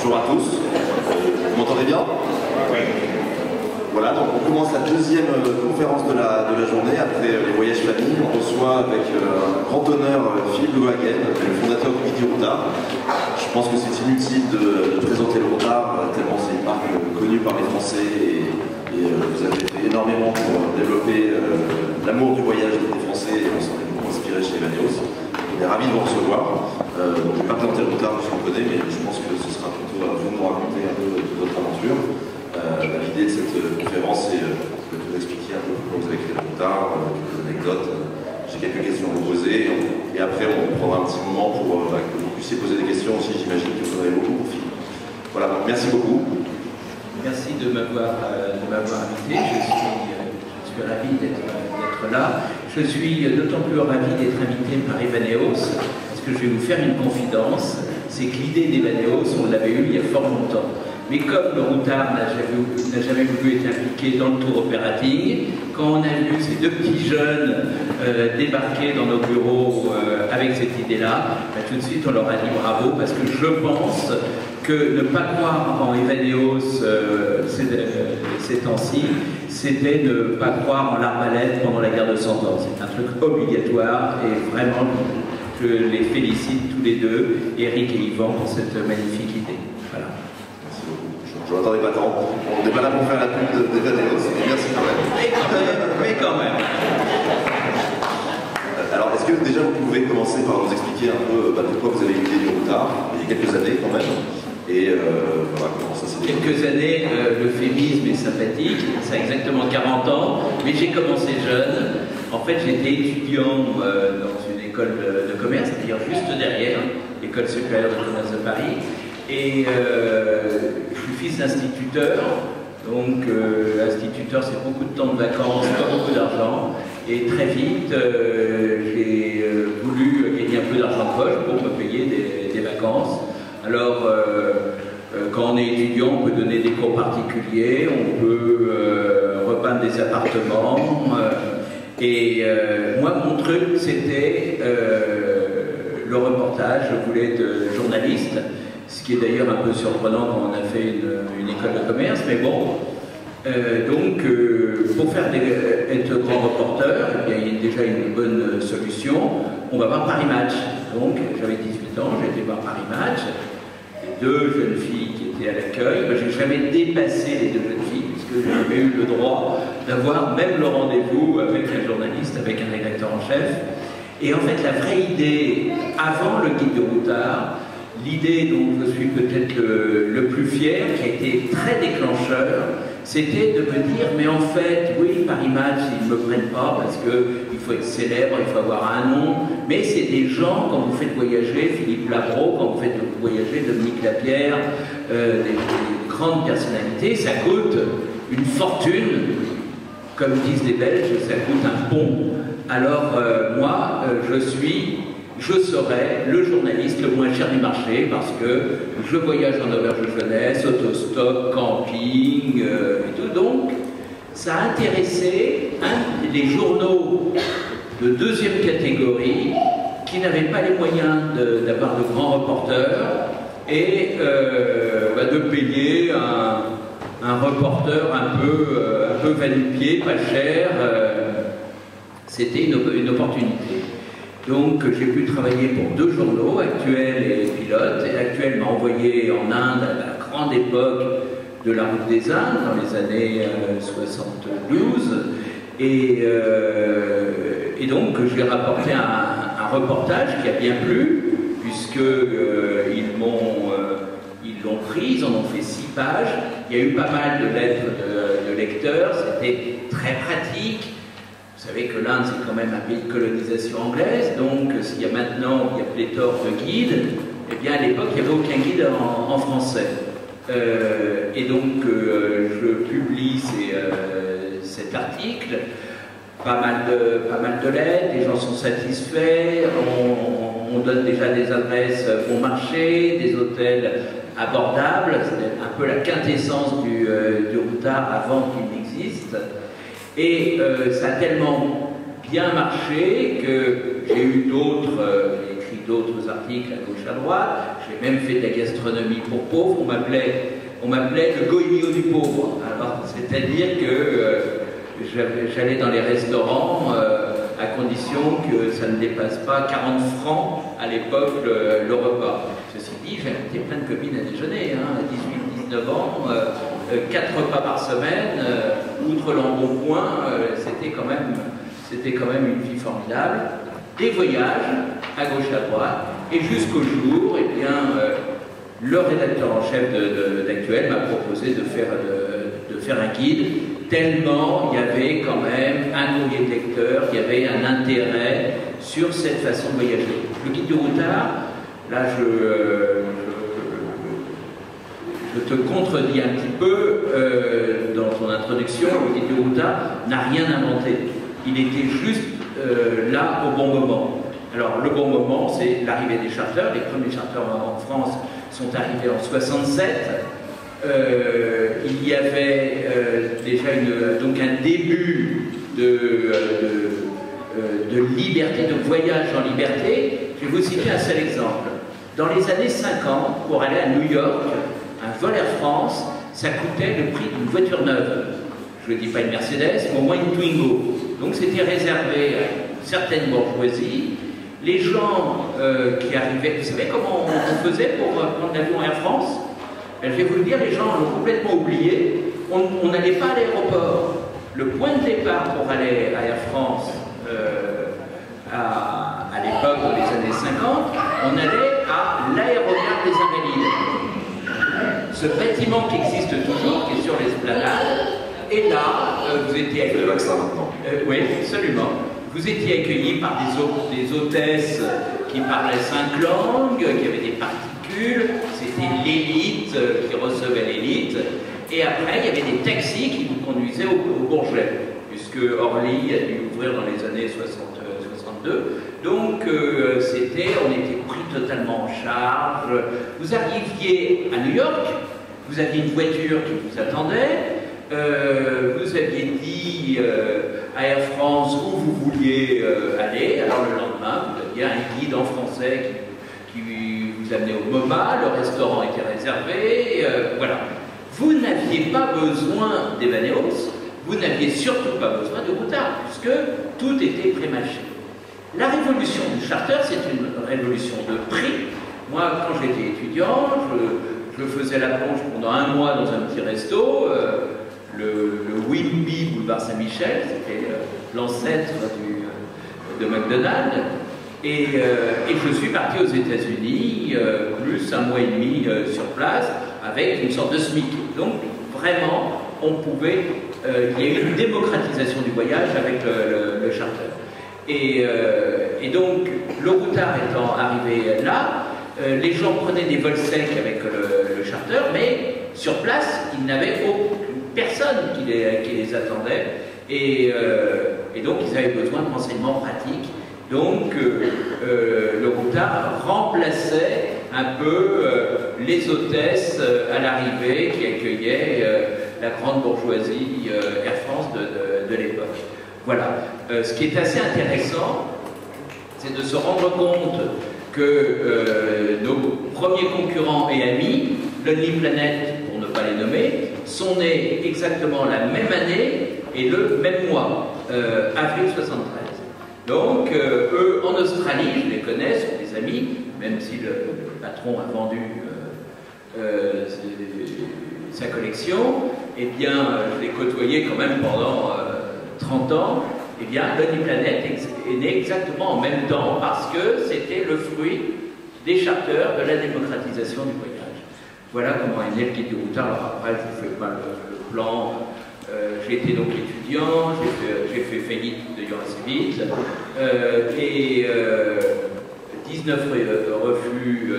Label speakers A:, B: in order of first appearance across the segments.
A: Bonjour à tous. Vous m'entendez bien? Oui. Voilà, donc on commence la deuxième conférence de la journée après les voyages famille. On reçoit avec un grand honneur Philippe Lohagen, le fondateur du Guide du Routard. Je pense que c'est inutile de présenter le Routard, tellement c'est une marque connue par les Français et vous avez fait énormément pour développer l'amour du voyage des Français et on s'en est beaucoup inspiré chez Evaneos. On est ravis de vous recevoir. Donc, je ne vais pas présenter le Routard, je le connais, mais je pense que ce sera plutôt à vous de nous raconter un peu de votre aventure. L'idée de cette conférence, c'est de vous expliquer un peu pourquoi vous avez créé le Routard, quelques anecdotes. J'ai quelques questions à vous poser et après on prendra un petit moment pour que vous puissiez poser des questions aussi. J'imagine que vous en avez beaucoup pour Philippe. Voilà, donc merci beaucoup.
B: Merci de m'avoir invité. Je suis ravi d'être là. Je suis d'autant plus ravi d'être invité par Evaneos, parce que je vais vous faire une confidence, c'est que l'idée d'Evaneos, on l'avait eue il y a fort longtemps. Mais comme le Routard n'a jamais voulu être impliqué dans le tour operating, quand on a vu ces deux petits jeunes débarquer dans nos bureaux avec cette idée-là, tout de suite on leur a dit bravo, parce que je pense que ne pas croire en Evaneos ces temps-ci, c'était ne pas croire en l'arbalète pendant la guerre de 100 ans. C'est un truc obligatoire et vraiment je les félicite tous les deux, Eric et Yvan, pour cette magnifique idée. Voilà.
A: Merci beaucoup. Je n'attendais pas tant. On n'est pas là pour faire la pub d'Evaneos, mais merci quand même.
B: Mais quand même.
A: Alors, est-ce que déjà vous pouvez commencer par nous expliquer un peu pourquoi vous avez eu l'idée du Routard, il y a quelques années quand même, et voilà comment ça s'est déroulé.
B: Quelques années, l'euphémisme est sympathique, ça a exactement 40 ans, mais j'ai commencé jeune. En fait, j'étais étudiant dans une école de commerce, d'ailleurs juste derrière, l'école supérieure de commerce de Paris, et je suis fils d'instituteur. Donc, instituteur, c'est beaucoup de temps de vacances, pas beaucoup d'argent. Et très vite, j'ai voulu gagner un peu d'argent de poche pour me payer des vacances. Alors, quand on est étudiant, on peut donner des cours particuliers, on peut repeindre des appartements. Et moi, mon truc, c'était le reportage. Je voulais être journaliste. Ce qui est d'ailleurs un peu surprenant quand on a fait une école de commerce, mais bon. Donc, pour être grand reporter, eh bien, il y a déjà une bonne solution. On va voir Paris Match. Donc, j'avais 18 ans, j'ai été voir Paris Match. Les deux jeunes filles qui étaient à l'accueil, je n'ai jamais dépassé les deux jeunes filles, puisque j'avais eu le droit d'avoir même le rendez-vous avec un journaliste, avec un rédacteur en chef. Et en fait, la vraie idée, avant le Guide du Routard, l'idée dont je suis peut-être le plus fier, qui a été très déclencheur, c'était de me dire, mais en fait, oui, Paris Match, ils ne me prennent pas parce qu'il faut être célèbre, il faut avoir un nom, mais c'est des gens, quand vous faites voyager, Philippe Labro, quand vous faites voyager Dominique Lapierre, des grandes personnalités, ça coûte une fortune, comme disent les Belges, ça coûte un pont. Alors, moi, je serai le journaliste le moins cher du marché parce que je voyage en auberge de jeunesse, autostop, camping et tout. Donc, ça a intéressé les journaux de deuxième catégorie qui n'avaient pas les moyens d'avoir de grands reporters et de payer un reporter un peu va-nu-pied, pas cher. C'était une opportunité. Donc j'ai pu travailler pour deux journaux, Actuel et Pilote. Et Actuel m'a envoyé en Inde à la grande époque de la route des Indes, dans les années 72. Et donc j'ai rapporté un reportage qui a bien plu, puisqu'ils l'ont pris, ils en ont fait 6 pages. Il y a eu pas mal de lettres de lecteurs, c'était très pratique. Vous savez que l'Inde, c'est quand même un pays de colonisation anglaise, donc s'il y a maintenant, il y a pléthore de guides, eh bien à l'époque, il n'y avait aucun guide en français. Et donc, je publie cet article, pas mal de lettres, les gens sont satisfaits, on donne déjà des adresses bon marché, des hôtels abordables, c'est un peu la quintessence du Routard avant qu'il n'existe. Et ça a tellement bien marché que j'ai eu écrit d'autres articles à gauche à droite. J'ai même fait de la gastronomie pour pauvres. On m'appelait le goïmio du pauvre. Alors, c'est-à-dire que j'allais dans les restaurants à condition que ça ne dépasse pas 40 francs à l'époque le repas. Ceci dit, j'ai invité plein de copines à déjeuner, hein, à 18-19 ans, 4 repas par semaine, outre l'embonpoint, c'était quand même une vie formidable. Des voyages à gauche à droite, et jusqu'au jour, eh bien, le rédacteur en chef d'Actuel m'a proposé de faire un guide, tellement il y avait quand même un courrier de lecteur, il y avait un intérêt sur cette façon de voyager. Le guide du routard, là je te contredis un petit peu dans ton introduction. Le guide du routard n'a rien inventé. Il était juste là au bon moment. Alors le bon moment, c'est l'arrivée des charters. Les premiers charters en France sont arrivés en 67. Il y avait déjà donc un début de liberté, de voyage en liberté. Je vais vous citer un seul exemple. Dans les années 50, pour aller à New York, un vol Air France, ça coûtait le prix d'une voiture neuve. Je ne dis pas une Mercedes, mais au moins une Twingo. Donc c'était réservé à une certaine bourgeoisie. Les gens qui arrivaient, vous savez comment on faisait pour prendre l'avion Air France? Je vais vous le dire, les gens l'ont complètement oublié. On n'allait pas à l'aéroport. Le point de départ pour aller à Air France à l'époque, dans les années 50, on allait à l'aérogare des Invalides. Ce bâtiment qui existe toujours, qui est sur l'esplanade, et là, vous étiez accueillis. Oui, absolument. Vous étiez accueillis par des hôtesses qui parlaient 5 langues, qui avaient des particules. C'était l'élite qui recevait l'élite. Et après, il y avait des taxis qui vous conduisaient au Bourget, puisque Orly a dû ouvrir dans les années 62. Donc, on était pris totalement en charge. Vous arriviez à New York, vous aviez une voiture qui vous attendait. Vous aviez dit à Air France où vous vouliez aller. Alors le lendemain, vous aviez un guide en français qui vous amenait au MoMA, le restaurant était réservé, voilà. Vous n'aviez pas besoin d'Evaneos, vous n'aviez surtout pas besoin de routard, puisque tout était prémâché. La révolution du charter, c'est une révolution de prix. Moi, quand j'étais étudiant, je faisais la plonge pendant un mois dans un petit resto, le Whitby boulevard Saint-Michel, c'était l'ancêtre de McDonald's, et je suis parti aux États-Unis, plus un mois et demi sur place, avec une sorte de SMIC. Donc vraiment, on pouvait, il y a eu une démocratisation du voyage avec le charter. Et donc, le routard étant arrivé là, les gens prenaient des vols secs avec le charter, mais sur place, ils n'avaient personne qui les attendait, et donc ils avaient besoin de renseignements pratiques. Donc le routard remplaçait un peu les hôtesses à l'arrivée qui accueillaient la grande bourgeoisie Air France de l'époque. Voilà. Ce qui est assez intéressant, c'est de se rendre compte que nos premiers concurrents et amis, Lonely Planet, pour ne pas les nommer, sont nés exactement la même année et le même mois, avril 73. Donc, eux, en Australie, je les connais, sont des amis, même si le patron a vendu sa collection, eh bien, je l'ai côtoyé quand même pendant 30 ans. Eh bien, Lonely Planet est né exactement en même temps parce que c'était le fruit des charters de la démocratisation du voyage. Voilà comment est né le guide du routard. Alors après, je vous fais pas le plan. J'ai été donc étudiant, j'ai fait faillite d'ailleurs assez vite, et 19 refus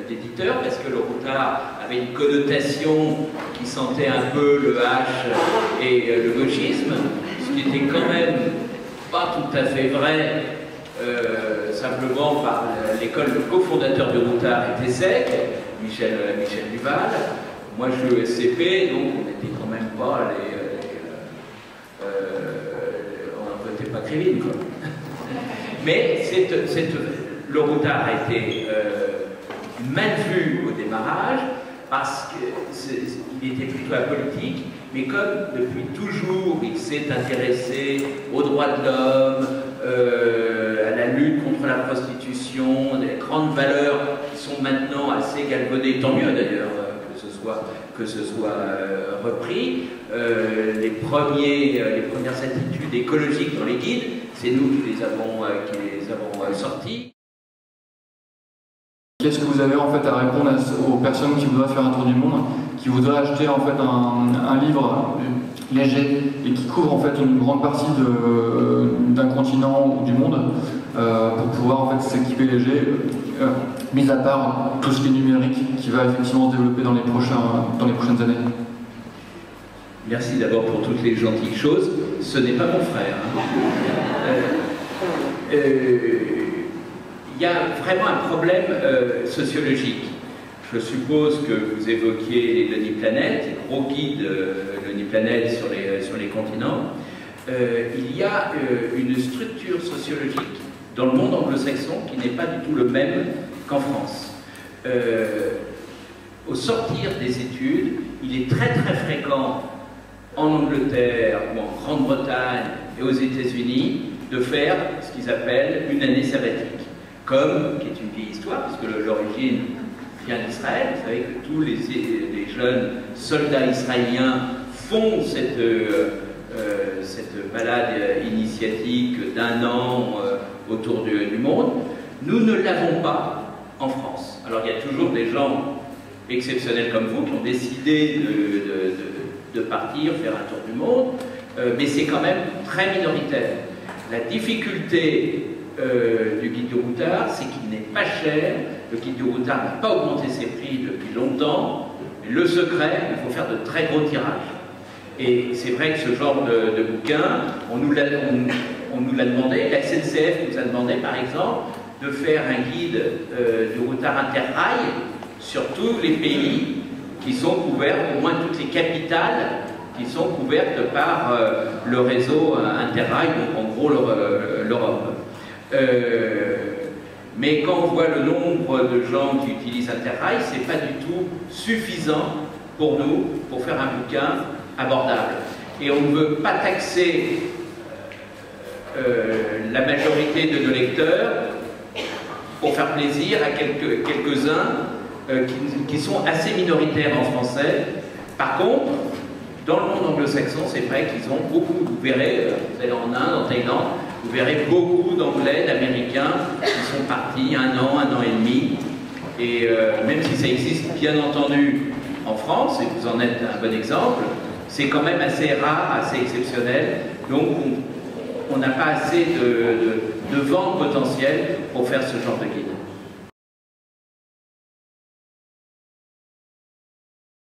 B: d'éditeurs parce que le routard avait une connotation qui sentait un peu le H et le gauchisme, ce qui était quand même pas tout à fait vrai, simplement par l'école, le cofondateur du routard était sec, Michel Duval. Moi je suis SCP, donc on n'était quand même pas on n'en votait pas Krivine, quoi. Mais le routard a été mal vu au démarrage parce qu'il était plutôt apolitique, mais comme depuis toujours il s'est intéressé aux droits de l'homme, à la lutte contre la prostitution, des grandes valeurs qui sont maintenant assez galvaudées, tant mieux d'ailleurs que ce soit repris. Les premières attitudes écologiques dans les guides, c'est nous qui les avons sortis.
C: Qu'est-ce que vous avez en fait à répondre aux personnes qui voudraient faire un tour du monde, qui voudraient acheter en fait un livre léger et qui couvre en fait une grande partie d'un continent ou du monde pour pouvoir en fait s'équiper léger, mis à part tout ce qui est numérique qui va effectivement se développer dans les prochaines années?
B: Merci d'abord pour toutes les gentilles choses. Ce n'est pas mon frère. Il y a vraiment un problème sociologique. Je suppose que vous évoquiez les Lonely Planet, les gros guides Lonely Planet sur les continents. Il y a une structure sociologique dans le monde anglo-saxon qui n'est pas du tout le même qu'en France. Au sortir des études, il est très très fréquent en Angleterre ou en Grande-Bretagne et aux États-Unis de faire ce qu'ils appellent une année sabbatique. Comme, qui est une vieille histoire, puisque l'origine vient d'Israël. Vous savez que tous les jeunes soldats israéliens font cette balade initiatique d'1 an autour du monde. Nous ne l'avons pas en France. Alors il y a toujours des gens exceptionnels comme vous qui ont décidé de partir, faire un tour du monde, mais c'est quand même très minoritaire. La difficulté du guide du routard, c'est qu'il n'est pas cher. Le guide du routard n'a pas augmenté ses prix depuis longtemps. Le secret, il faut faire de très gros tirages. Et c'est vrai que ce genre de bouquin, on nous l'a demandé. La SNCF nous a demandé, par exemple, de faire un guide du routard interrail sur tous les pays qui sont couverts, au moins toutes les capitales qui sont couvertes par le réseau interrail, donc en gros l'Europe. Mais quand on voit le nombre de gens qui utilisent Interrail, c'est pas du tout suffisant pour nous, pour faire un bouquin abordable. Et on ne veut pas taxer la majorité de nos lecteurs pour faire plaisir à quelques-uns qui sont assez minoritaires en français. Par contre, dans le monde anglo-saxon, c'est vrai qu'ils ont beaucoup, vous verrez, vous allez en Inde, en Thaïlande, vous verrez beaucoup d'Anglais, d'Américains qui sont partis 1 an et demi. Et même si ça existe bien entendu en France, et vous en êtes un bon exemple, c'est quand même assez rare, assez exceptionnel. Donc on n'a pas assez de ventes potentielles pour faire ce genre de guide.